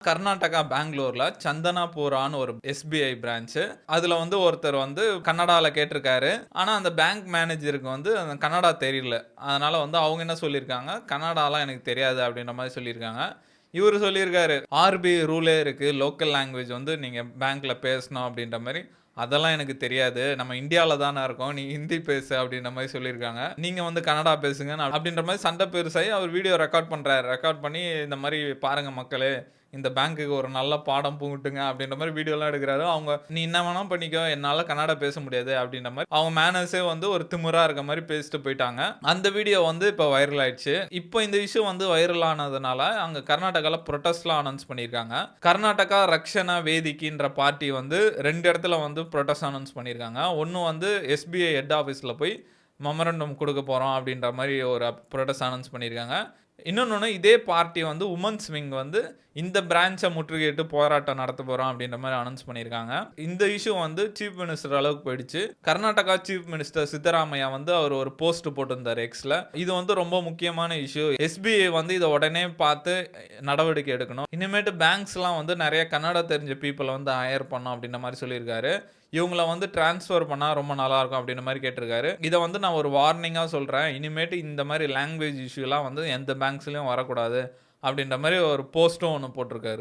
கர்நாடகா பெங்களூர்ல சந்தனாபுரான்னு ஒரு SBI branch. அதுல வந்து ஒருத்தர் வந்து கன்னடால கேட்டிருக்காரு. ஆனா அந்த பேங்க் மேனேஜருக்கு வந்து அந்த கன்னடா தெரியல. அதனால வந்து அவங்க என்ன சொல்லியிருக்காங்க, "கன்னடாலாம் எனக்கு தெரியாது" அப்படின்ற மாரி சொல்லியிருக்காங்க. இவரு சொல்லியிருக்காரு, "ஆர்பிஐ ரூலே இருக்கு. லோக்கல் லாங்குவேஜ் வந்து நீங்க பேங்க்ல பேசணும்" அப்படின்ற மாரி. "அதெல்லாம் எனக்கு தெரியாது. நம்ம இந்தியால தான இருக்கோம். நீ ஹிந்தி பேசு" அப்படின்ற மாரி சொல்லியிருக்காங்க. "நீங்க வந்து கன்னடா பேசுங்க" அப்படின்ற மாரி சண்டை பெருசாயி அவர் வீடியோ ரெக்கார்ட் பண்றாரு. ரெக்கார்ட் பண்ணி இந்த மாரி "பாருங்க மக்களே, இந்த பேங்க்குக்கு ஒரு நல்ல பாடம் புகட்டுங்க" அப்படின்ற மாரி வீடியோலாம் எடுக்குறாரு. அவங்க "நீ என்ன வேணா பண்ணிக்கோ, என்னால கன்னடா பேச முடியாது" அப்படின்ற மாரி அவங்க மேனர்ஸே வந்து ஒரு திமிரா இருக்க மாரி பேசிட்டு போயிட்டாங்க. அந்த வீடியோ வந்து இப்ப வைரல் ஆயிடுச்சு. இப்போ இந்த இஷ்யூ வந்து வைரல் ஆனதுனால அங்க கர்நாடகால புரொட்டஸ்ட்லாம் அனௌன்ஸ் பண்ணியிருக்காங்க. கர்நாடகா ரக்ஷணா வேதிக்கின்ற பார்ட்டி வந்து 2 இடத்துல வந்து புரொட்டஸ்ட் அனௌன்ஸ் பண்ணியிருக்காங்க. ஒண்ணு வந்து எஸ்பிஐ ஹெட் ஆஃபீஸ்ல போய் மெமரண்டம் குடுக்க போறோம் அப்படின்ற மாரி ஒரு புரொட்டஸ்ட் அனௌன்ஸ் பண்ணியிருக்காங்க. இன்னொன்னு இதே பார்ட்டி வந்து வுமன்ஸ் விங் வந்து இந்த பிரான்ச்ச முற்றுகையிட்டு போராட்டம் நடத்த போறோம் அப்படின்ற மாரி அனௌன்ஸ் பண்ணியிருக்காங்க. இந்த இஷ்யூ வந்து சீஃப் மினிஸ்டர் அளவுக்கு போயிடுச்சு. கர்நாடகா சீஃப் மினிஸ்டர் சித்தராமையா வந்து அவர் ஒரு போஸ்ட் போட்டிருந்தாரு எக்ஸ்ல. இது வந்து ரொம்ப முக்கியமான இஷ்யூ. எஸ்பிஐ வந்து இத உடனே பார்த்து நடவடிக்கை எடுக்கணும். இனிமேட்டு பேங்க்ஸ்லாம் வந்து நெறைய கன்னடா தெரிஞ்ச பீப்பிள வந்து ஹையர் பண்ணணும் அப்படின்ற மாரி சொல்லியிருக்காரு. இவங்கள வந்து டிரான்ஸ்ஃபர் பண்ணா ரொம்ப நல்லாருக்கும் அப்படின்ற மாரி கேட்டிருக்காரு. இத வந்து நான் ஒரு வார்னிங்கா சொல்றேன். இனிமேட்டு இந்த மாரி லாங்குவேஜ் இஷ்யூலாம் வந்து எந்த பேங்க்ஸ்லயும் வரக்கூடாது அப்படின்ற மாரி ஒரு போஸ்ட்டும் ஒண்ணு போட்டிருக்காரு.